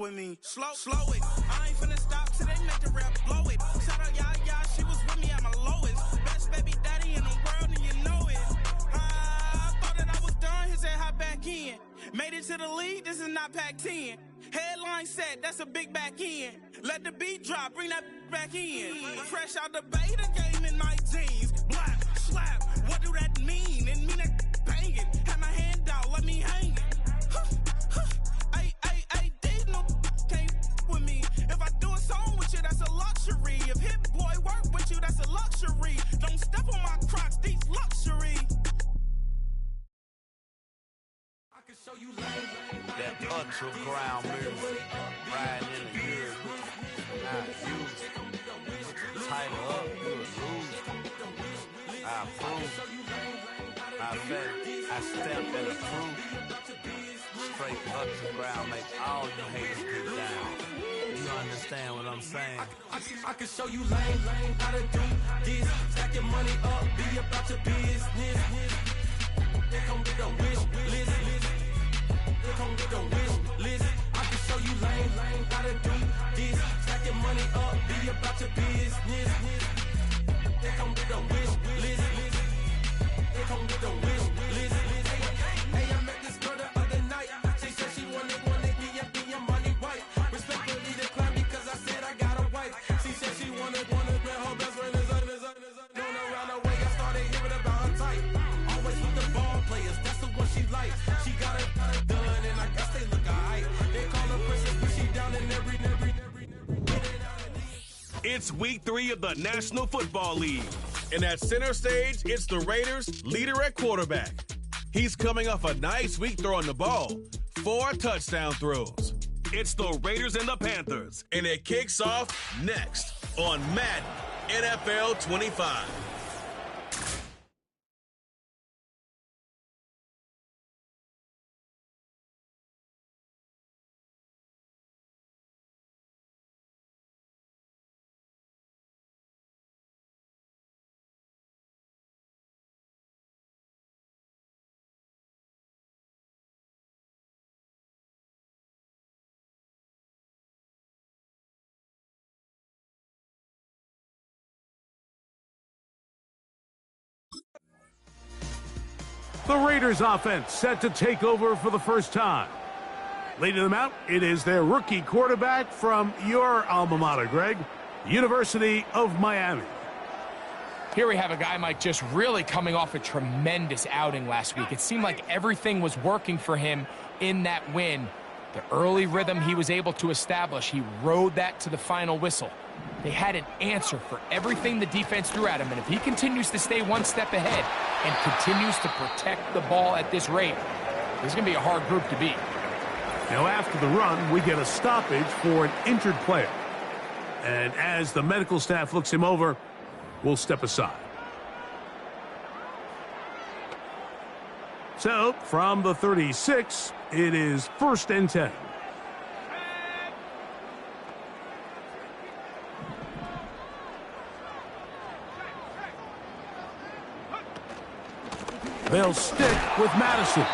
with me. Slow it. I ain't finna stop till they make the rap blow it. Shout out, yeah, she was with me at my lowest. Best baby daddy in the world, and you know it. I thought that I was done, he said hop back in. Made it to the league, this is not Pac-10. Headline set, that's a big back end. Let the beat drop, bring that back in. Fresh out the beta game in my jeans. Black, slap, what do that mean? It mean that banging. Have my hand out, let me hang it. These no can't with me. If I do a song with you, that's a luxury. If Hit Boy work with you, that's a luxury. Don't step on my Crocs, these luxury. I can show you that ultra ground music, riding in the years, I use it. Tighten up, you lose. I approve. I bet I stamped and approved. Straight ultra ground makes all you haters get down. You understand what I'm saying? I can show you lame, how to do this. Stack your money up, be about your business. They come with a wish list. They come with a wish list. I can show you lame, how to do this. Stack your money up, be about your business. They come with a wish list. They come with a wish list. Hey, I met this girl the other night. She said she wanted be a money wife. Respectfully declined because I said I got a wife. She said she wanted her best friend is known around the way. I started hearing about her type. Always with the ball players, that's the one she likes. She got it done, and I guess they look alright. They call her princess, but she down in every. It's week 3 of the National Football League. And at center stage, it's the Raiders' leader at quarterback. He's coming off a nice week throwing the ball. 4 touchdown throws. It's the Raiders and the Panthers. And it kicks off next on Madden NFL 25. The Raiders offense set to take over for the first time. Leading them out, it is their rookie quarterback from your alma mater, Greg, University of Miami. Here we have a guy, Mike, just really coming off a tremendous outing last week. It seemed like everything was working for him in that win. The early rhythm he was able to establish, he rode that to the final whistle. They had an answer for everything the defense threw at him, and if he continues to stay one step ahead and continues to protect the ball at this rate, this is going to be a hard group to beat. Now after the run, we get a stoppage for an injured player. And as the medical staff looks him over, we'll step aside. So, from the 36, it is 1st and 10. They'll stick with Madison.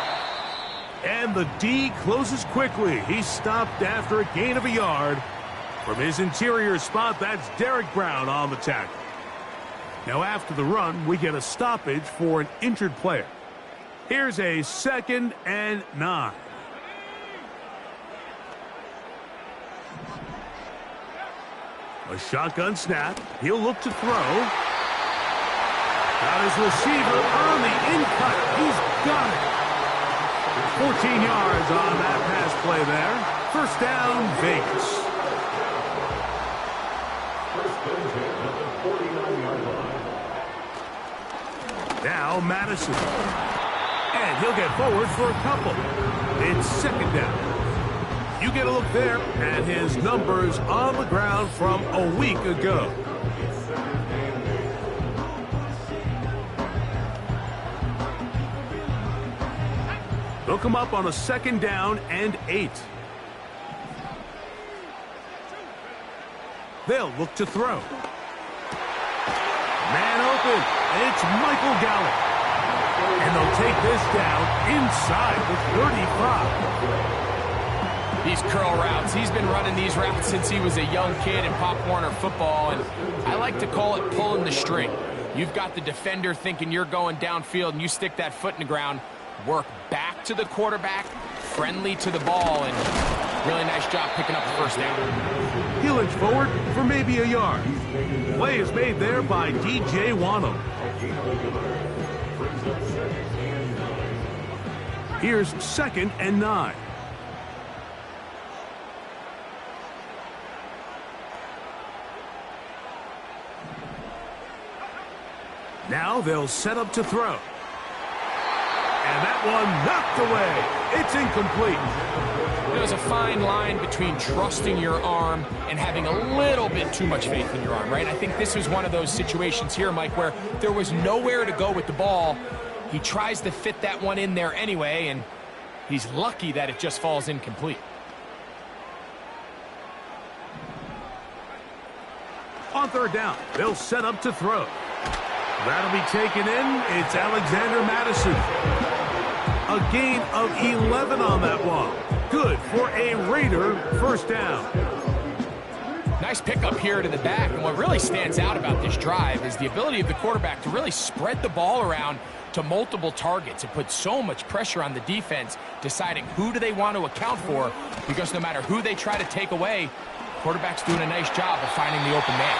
And the D closes quickly. He's stopped after a gain of a yard. From his interior spot, that's Derek Brown on the tackle. Now after the run, we get a stoppage for an injured player. Here's a 2nd and 9. A shotgun snap. He'll look to throw. Got his receiver on the in-cut. He's got it. 14 yards on that pass play there. 1st down, Vegas. Now Madison. And he'll get forward for a couple. It's 2nd down. You get a look there at his numbers on the ground from a week ago. They'll come up on a 2nd down and 8. They'll look to throw. Man open. It's Michael Gallup. And they'll take this down inside the 35. These curl routes. He's been running these routes since he was a young kid in Pop Warner football, and I like to call it pulling the string. You've got the defender thinking you're going downfield, and you stick that foot in the ground, work back to the quarterback, friendly to the ball, and really nice job picking up the first down. He'll inch forward for maybe a yard. Play is made there by DJ Wanham. Here's 2nd and 9. Now they'll set up to throw. And that one knocked away. It's incomplete. There's a fine line between trusting your arm and having a little bit too much faith in your arm, right? I think this was one of those situations here, Mike, where there was nowhere to go with the ball. He tries to fit that one in there anyway, and he's lucky that it just falls incomplete. On 3rd down, they'll set up to throw. That'll be taken in. It's Alexander Madison. A gain of 11 on that one. Good for a Raider first down. Nice pickup here to the back, and what really stands out about this drive is the ability of the quarterback to really spread the ball around to multiple targets. It puts so much pressure on the defense deciding who do they want to account for, because no matter who they try to take away, quarterback's doing a nice job of finding the open man.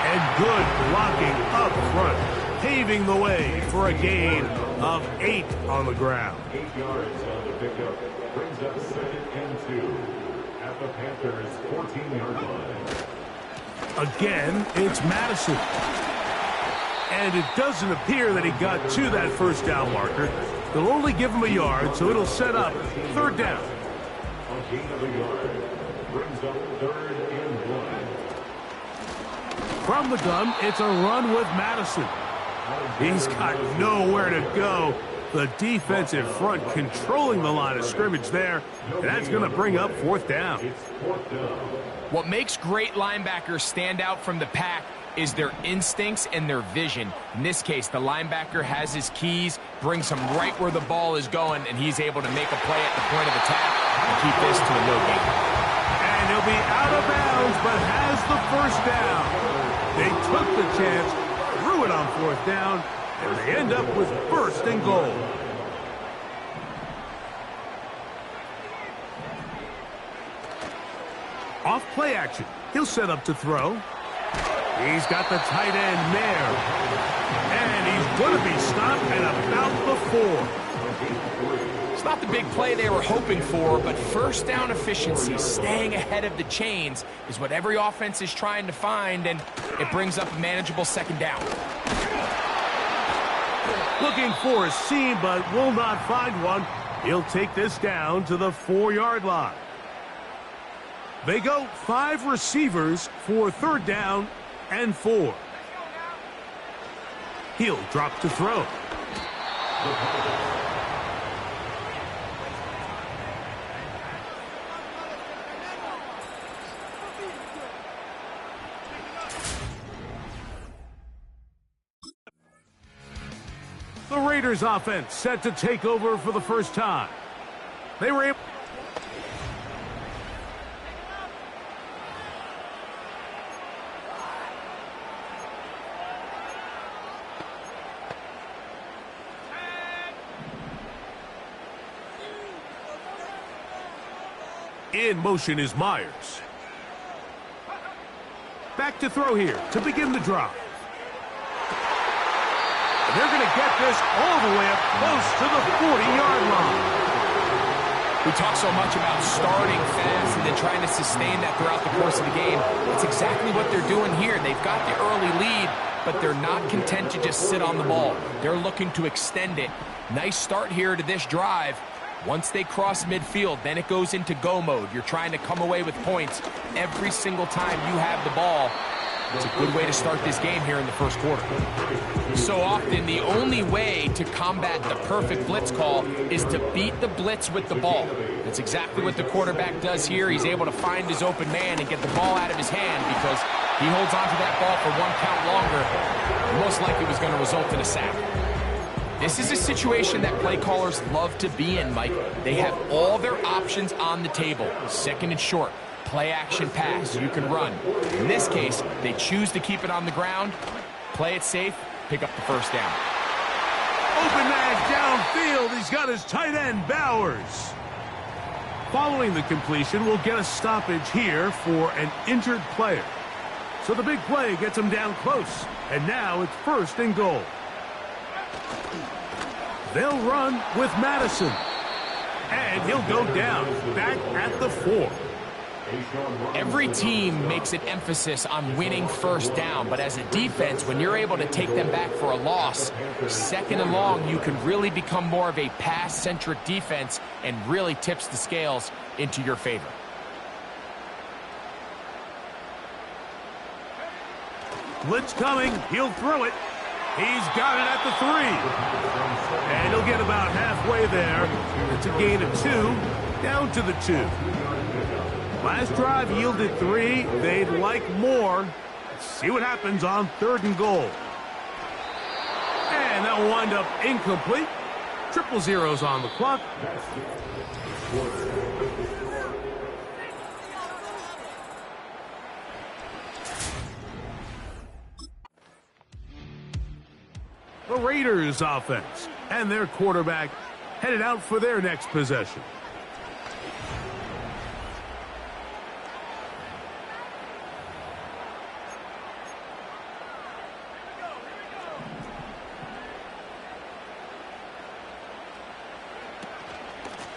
And good blocking up front, paving the way for a gain of 8 on the ground. 8 yards on the pickup brings up 2nd and 2 at the Panthers' 14-yard line. Again, it's Madison. And it doesn't appear that he got to that first down marker. They'll only give him a yard, so it'll set up 3rd down. A gain of a yard brings up 3rd and 1. From the gun, it's a run with Madison. He's got nowhere to go. The defensive front controlling the line of scrimmage there, and that's going to bring up 4th down. What makes great linebackers stand out from the pack is their instincts and their vision. In this case, the linebacker has his keys, brings him right where the ball is going, and he's able to make a play at the point of attack and keep this to a no gain. And he'll be out of bounds, but has the first down. They took the chance, threw it on 4th down, and they end up with 1st and goal. Off play action. He'll set up to throw. He's got the tight end there. And he's going to be stopped at about the 4. It's not the big play they were hoping for, but first down efficiency, staying ahead of the chains, is what every offense is trying to find, and it brings up a manageable 2nd down. Looking for a seam, but will not find one. He'll take this down to the 4-yard line. They go 5 receivers for 3rd down and 4. He'll drop to throw. The Raiders offense set to take over for the first time. They were able... In motion is Myers. Back to throw here to begin the drive. They're going to get this all the way up close to the 40-yard line. We talk so much about starting fast and then trying to sustain that throughout the course of the game. That's exactly what they're doing here. They've got the early lead, but they're not content to just sit on the ball. They're looking to extend it. Nice start here to this drive. Once they cross midfield, then it goes into go mode. You're trying to come away with points every single time you have the ball. It's a good way to start this game here in the first quarter. So often, the only way to combat the perfect blitz call is to beat the blitz with the ball. That's exactly what the quarterback does here. He's able to find his open man and get the ball out of his hand because he holds onto that ball for 1 count longer. Most likely was going to result in a sack. This is a situation that play callers love to be in, Mike. They have all their options on the table. Second and short, play action pass, you can run. In this case, they choose to keep it on the ground, play it safe, pick up the first down. Open man downfield. He's got his tight end, Bowers. Following the completion, we'll get a stoppage here for an injured player. So the big play gets him down close. And now it's first and goal. They'll run with Madison. And he'll go down back at the 4. Every team makes an emphasis on winning first down, but as a defense, when you're able to take them back for a loss, second and long, you can really become more of a pass-centric defense and really tips the scales into your favor. Blitz coming. He'll throw it. He's got it at the 3. And he'll get about halfway there. It's a gain of 2, down to the 2. Last drive yielded 3. They'd like more. Let's see what happens on 3rd and goal. And that'll wind up incomplete. 0-0s on the clock. The Raiders offense and their quarterback headed out for their next possession.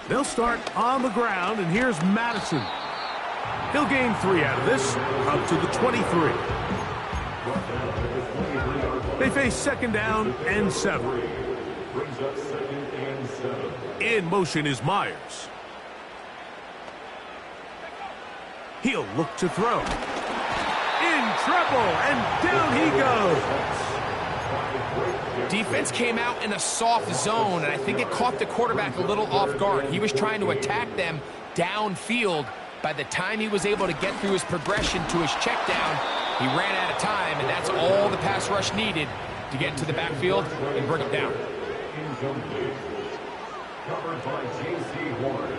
They'll start on the ground, and here's Madison. He'll gain 3 out of this, up to the 23. They face second down and 7. In motion is Myers. He'll look to throw. In trouble, and down he goes. Defense came out in a soft zone, and I think it caught the quarterback a little off guard. He was trying to attack them downfield. By the time he was able to get through his progression to his check down, he ran out of time, and that's all the pass rush needed to get into the backfield and bring him down. Covered by J.C. Ward.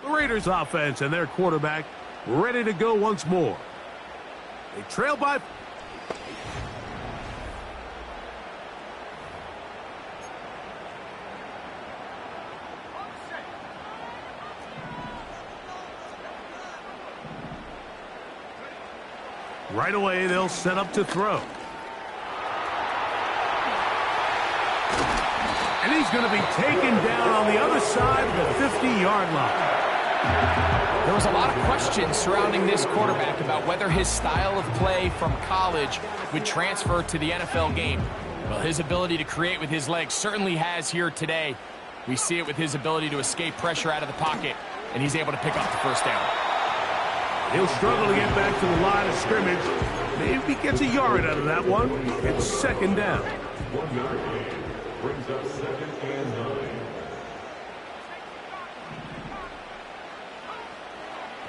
The Raiders offense and their quarterback ready to go once more. They trail by. Right away, they'll set up to throw. And he's going to be taken down on the other side of the 50-yard line. There was a lot of questions surrounding this quarterback about whether his style of play from college would transfer to the NFL game. Well, his ability to create with his legs certainly has here today. We see it with his ability to escape pressure out of the pocket, and he's able to pick up the first down. He'll struggle to get back to the line of scrimmage. Maybe he gets a yard out of that one. It's second down. 1 yard gain brings up 2nd and 9.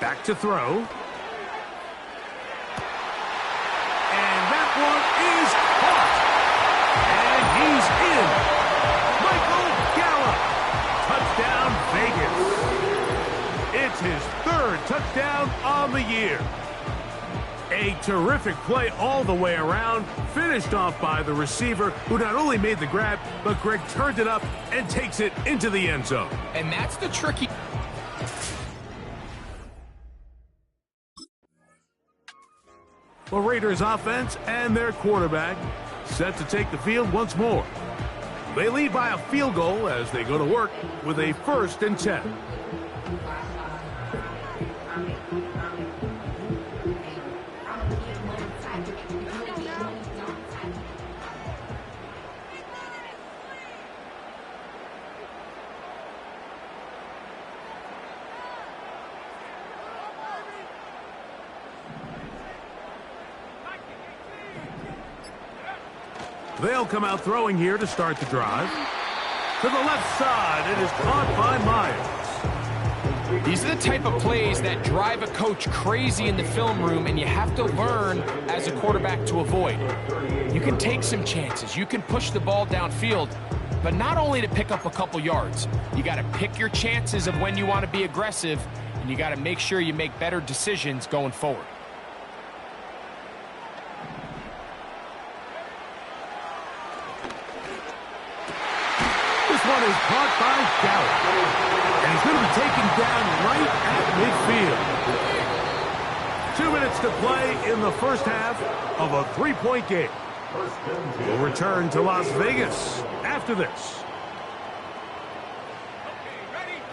Back to throw. And that one is caught. And he's in. Michael Gallup. Touchdown, Vegas. It's his 3rd touchdown on the year. A terrific play all the way around, finished off by the receiver, who not only made the grab, but Greg turned it up and takes it into the end zone. And that's the tricky... The Raiders offense and their quarterback set to take the field once more. They lead by a field goal as they go to work with a 1st and 10. They'll come out throwing here to start the drive. To the left side, it is caught by Myers. These are the type of plays that drive a coach crazy in the film room, and you have to learn as a quarterback to avoid. You can take some chances. You can push the ball downfield, but not only to pick up a couple yards. You got to pick your chances of when you want to be aggressive, and you got to make sure you make better decisions going forward. This one is caught by Gallup, and he's going to be taken down right at midfield. 2 minutes to play in the first half of a 3-point game. We'll return to Las Vegas after this.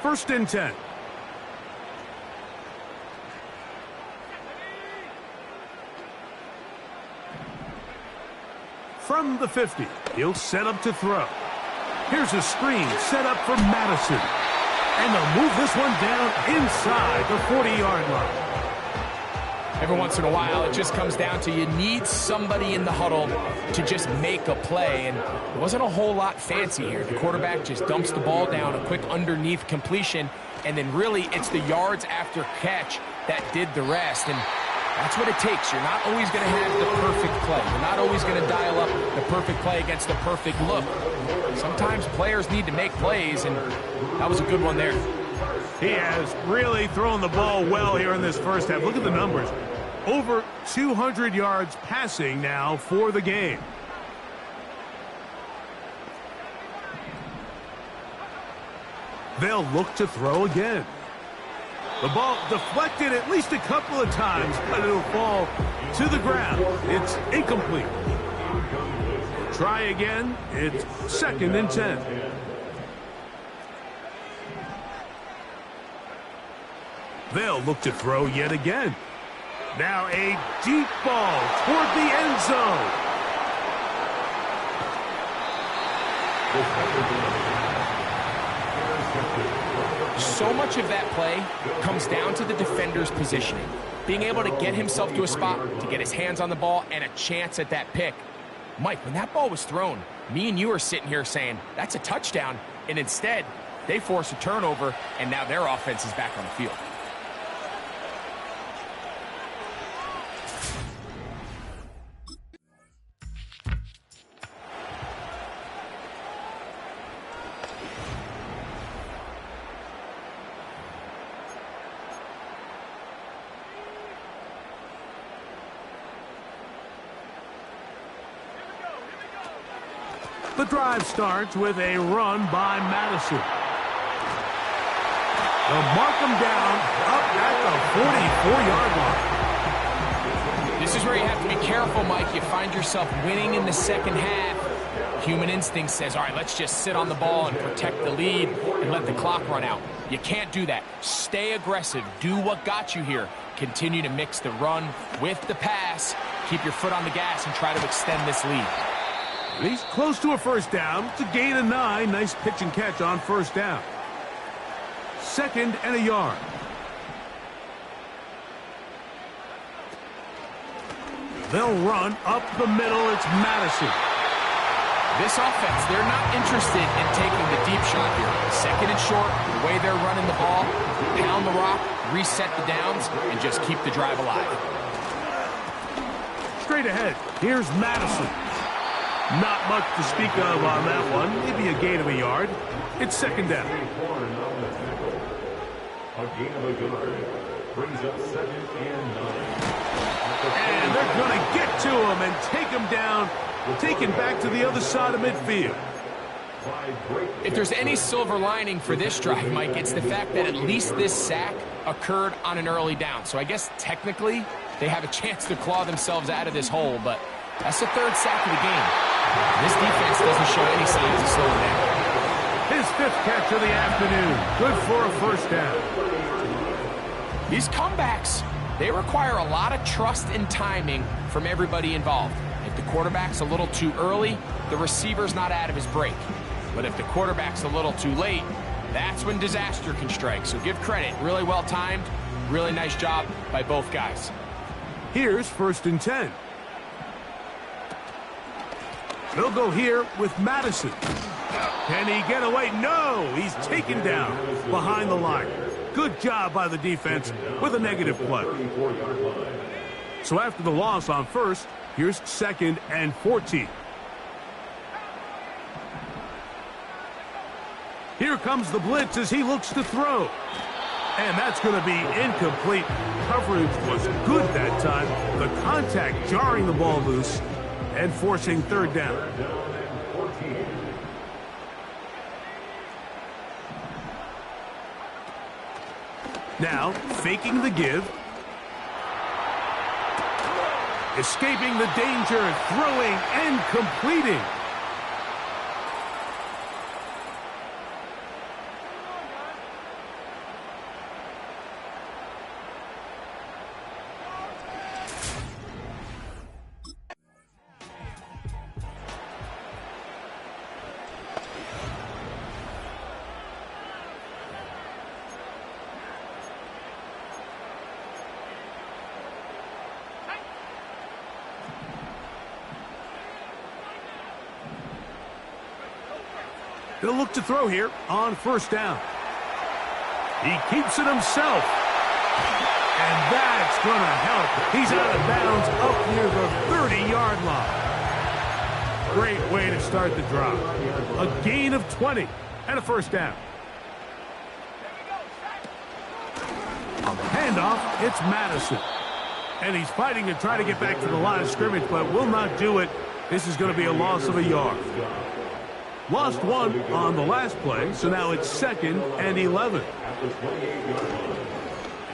1st and 10. From the 50, he'll set up to throw. Here's a screen set up for Madison. And they'll move this one down inside the 40-yard line. Every once in a while, it just comes down to you need somebody in the huddle to just make a play, and it wasn't a whole lot fancy here. The quarterback just dumps the ball down, a quick underneath completion, and then really it's the yards after catch that did the rest, and that's what it takes. You're not always going to have the perfect play. You're not always going to dial up the perfect play against the perfect look. Sometimes players need to make plays, and that was a good one there. He has really thrown the ball well here in this first half. Look at the numbers. Over 200 yards passing now for the game. They'll look to throw again. The ball deflected at least a couple of times, but it'll fall to the ground. It's incomplete. Try again. It's 2nd and 10. They'll look to throw yet again. Now a deep ball toward the end zone. So much of that play comes down to the defender's positioning. Being able to get himself to a spot, to get his hands on the ball, and a chance at that pick. Mike, when that ball was thrown, me and you are sitting here saying, that's a touchdown, and instead, they force a turnover, and now their offense is back on the field. The drive starts with a run by Madison. They'll mark him down up at the 44-yard line. This is where you have to be careful, Mike. You find yourself winning in the second half. Human instinct says, all right, let's just sit on the ball and protect the lead and let the clock run out. You can't do that. Stay aggressive. Do what got you here. Continue to mix the run with the pass. Keep your foot on the gas and try to extend this lead. He's close to a first down. It's a gain of 9. Nice pitch and catch on first down. 2nd and a yard. They'll run up the middle. It's Madison. This offense, they're not interested in taking the deep shot here. 2nd and short, the way they're running the ball, pound the rock, reset the downs, and just keep the drive alive. Straight ahead, here's Madison. Not much to speak of on that one. Maybe a gain of a yard. It's 2nd down. A gain of a yard brings up 2nd and 9. And they're going to get to him and take him down, taken back to the other side of midfield. If there's any silver lining for this drive, Mike, it's the fact that at least this sack occurred on an early down. So I guess technically they have a chance to claw themselves out of this hole, but that's the 3rd sack of the game. This defense doesn't show any signs of slowing down. His 5th catch of the afternoon. Good for a first down. These comebacks, they require a lot of trust and timing from everybody involved. If the quarterback's a little too early, the receiver's not out of his break. But if the quarterback's a little too late, that's when disaster can strike. So give credit. Really well timed. Really nice job by both guys. Here's 1st and 10. They'll go here with Madison. Can he get away? No! He's taken down behind the line. Good job by the defense with a negative play. So after the loss on first, here's 2nd and 14. Here comes the blitz as he looks to throw. And that's going to be incomplete. Coverage was good that time. The contact jarring the ball loose and forcing 3rd down. Now, faking the give. Escaping the danger, throwing and completing. They'll look to throw here on 1st down. He keeps it himself. And that's going to help. He's out of bounds up near the 30-yard line. Great way to start the drive. A gain of 20 and a 1st down. On the handoff, it's Madison. And he's fighting to try to get back to the line of scrimmage, but will not do it. This is going to be a loss of a yard. Lost 1 on the last play, so now it's 2nd and 11.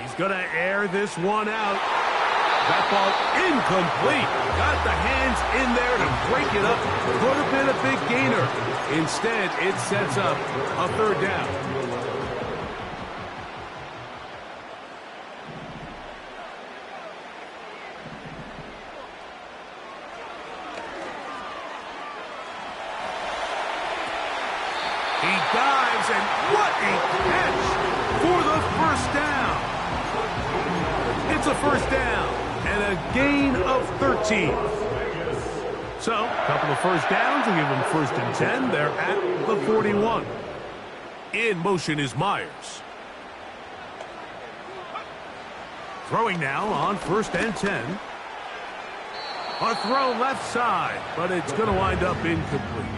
He's going to air this one out. That ball incomplete. Got the hands in there to break it up. Could have been a big gainer. Instead, it sets up a 3rd down. And what a catch for the 1st down. It's a 1st down and a gain of 13. So, a couple of 1st downs will give them 1st and 10. They're at the 41. In motion is Myers. Throwing now on 1st and 10. A throw left side, but it's going to wind up incomplete.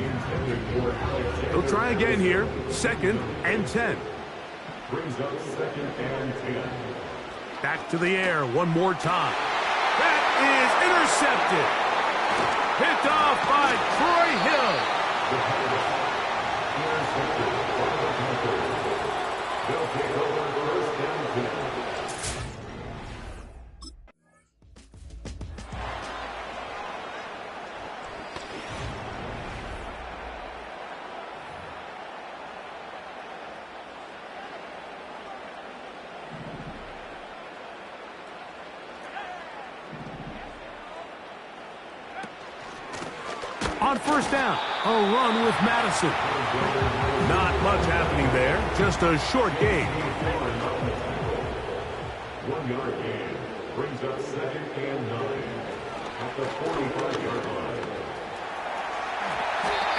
He'll try again here. 2nd and 10. Brings up 2nd and 10. Back to the air one more time. That is intercepted. Picked off by Troy Hill. Intercepted by the Panthers. They'll take over 1st and 10. On 1st down, a run with Madison. Not much happening there, just a short gain. 1-yard gain brings up 2nd and 9 at the 45-yard line.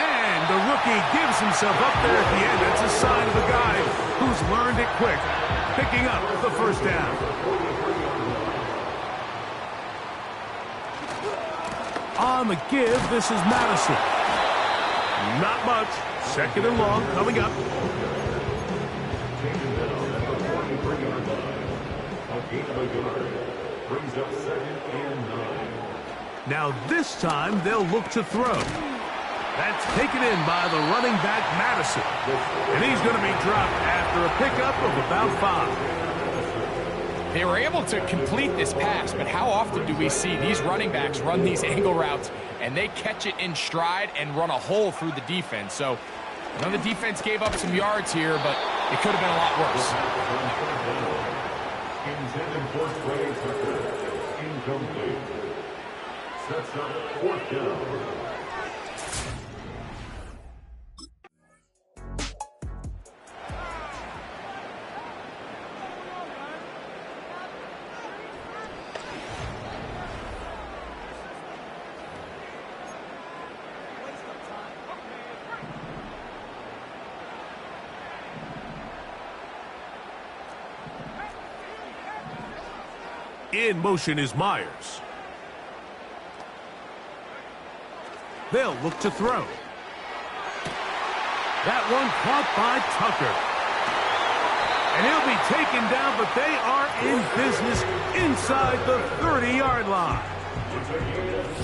And the rookie gives himself up there at the end. That's a sign of a guy who's learned it quick, picking up the 1st down. On the give, this is Madison. Not much. 2nd and long coming up. Taken down at the 43-yard line. A gain of a yard. Brings up 2nd and 9. Now this time they'll look to throw. That's taken in by the running back Madison. And he's going to be dropped after a pickup of about 5. They were able to complete this pass, but how often do we see these running backs run these angle routes and they catch it in stride and run a hole through the defense? So I know the defense gave up some yards here, but it could have been a lot worse. Intended for Trey Tucker. Incomplete. Sets up 4th down. In motion is Myers. They'll look to throw. That one caught by Tucker. And he'll be taken down, but they are in business inside the 30-yard line.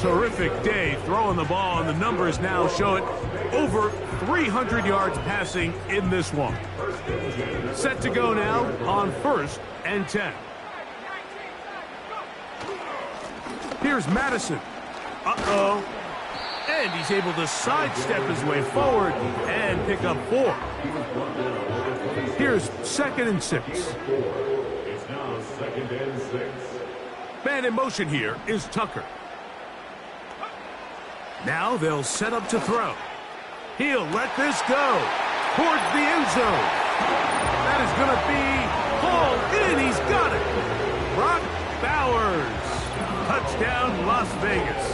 Terrific day throwing the ball, and the numbers now show it. Over 300 yards passing in this one. Set to go now on 1st and 10. Here's Madison. Uh-oh. And he's able to sidestep his way forward and pick up 4. Here's 2nd and 6. It's now 2nd and 6. Man in motion here is Tucker. Now they'll set up to throw. He'll let this go towards the end zone. That is going to be hauled in. He's got it. Brock Bowers. Touchdown, Las Vegas.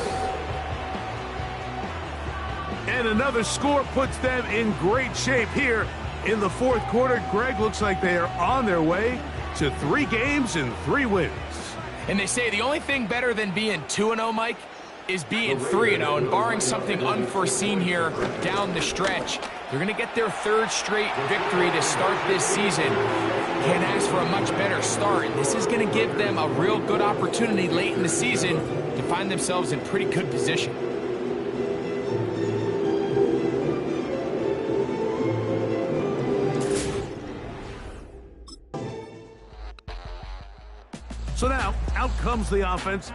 And another score puts them in great shape here in the 4th quarter. Greg, looks like they are on their way to 3 games and 3 wins. And they say the only thing better than being 2-0, Mike, is being 3-0. And barring something unforeseen here down the stretch, they're going to get their 3rd straight victory to start this season. Can't ask for a much better start. And this is going to give them a real good opportunity late in the season to find themselves in pretty good position. So now, out comes the offense.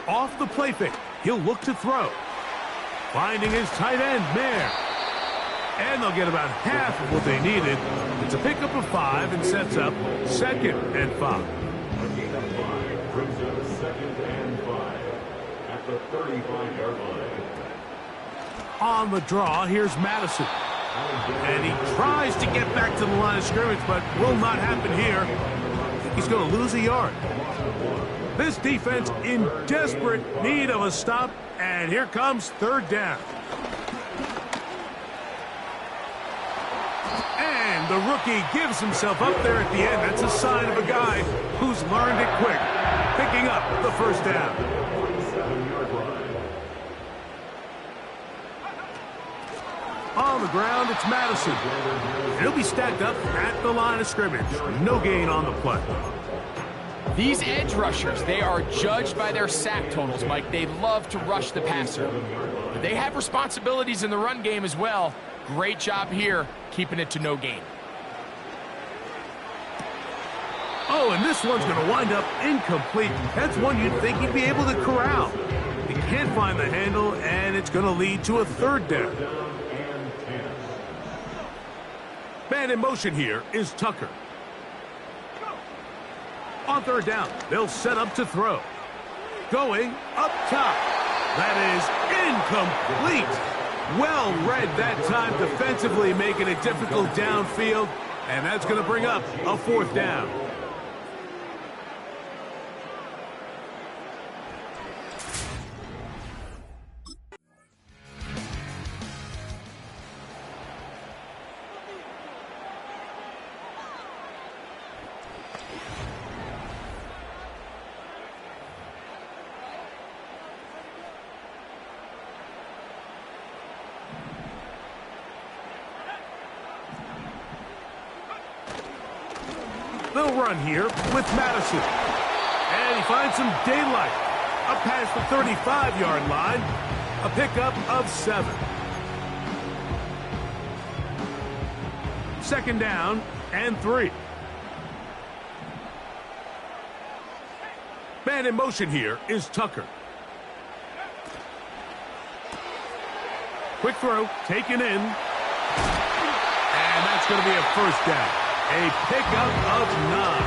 Off the play fake, he'll look to throw. Finding his tight end, Mayer. And they'll get about half of what they needed. It's a pickup of 5 and sets up 2nd and 5. Brings up 2nd and 5 at the 35-yard line. On the draw, here's Madison. And he tries to get back to the line of scrimmage, but will not happen here. He's going to lose a yard. This defense in desperate need of a stop, and here comes 3rd down. And the rookie gives himself up there at the end. That's a sign of a guy who's learned it quick, picking up the 1st down. 47-yard line. On the ground, it's Madison. He'll be stacked up at the line of scrimmage. No gain on the play. These edge rushers, they are judged by their sack totals, Mike. They love to rush the passer. But they have responsibilities in the run game as well. Great job here, keeping it to no gain. Oh, and this one's going to wind up incomplete. That's one you'd think he'd be able to corral. He can't find the handle, and it's going to lead to a 3rd down. Man in motion here is Tucker. On 3rd down, they'll set up to throw. Going up top. That is incomplete. Well read that time defensively, making it difficult downfield. And that's going to bring up a 4th down. They'll run here with Madison. And he finds some daylight. Up past the 35-yard line. A pickup of 7. 2nd down and 3. Man in motion here is Tucker. Quick throw, taken in. And that's going to be a 1st down. A pickup of 9.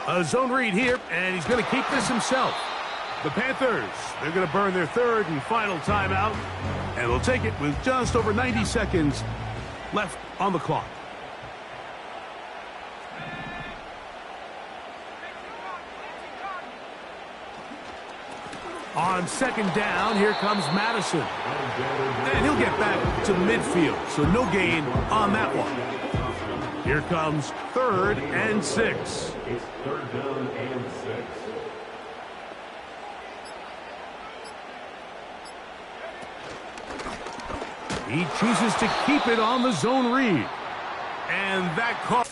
A zone read here, and he's going to keep this himself. The Panthers, they're going to burn their 3rd and final timeout, and they'll take it with just over 90 seconds left on the clock. On second down, here comes Madison. And he'll get back to midfield, so no gain on that one. Here comes 3rd and 6. It's 3rd down and 6. He chooses to keep it on the zone read. And that caught.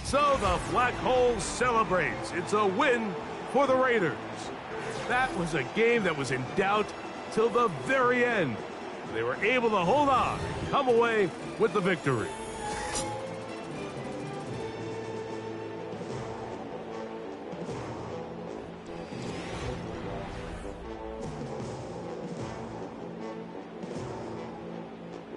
So the Black Hole celebrates. It's a win for the Raiders. That was a game that was in doubt till the very end. They were able to hold on and come away with the victory.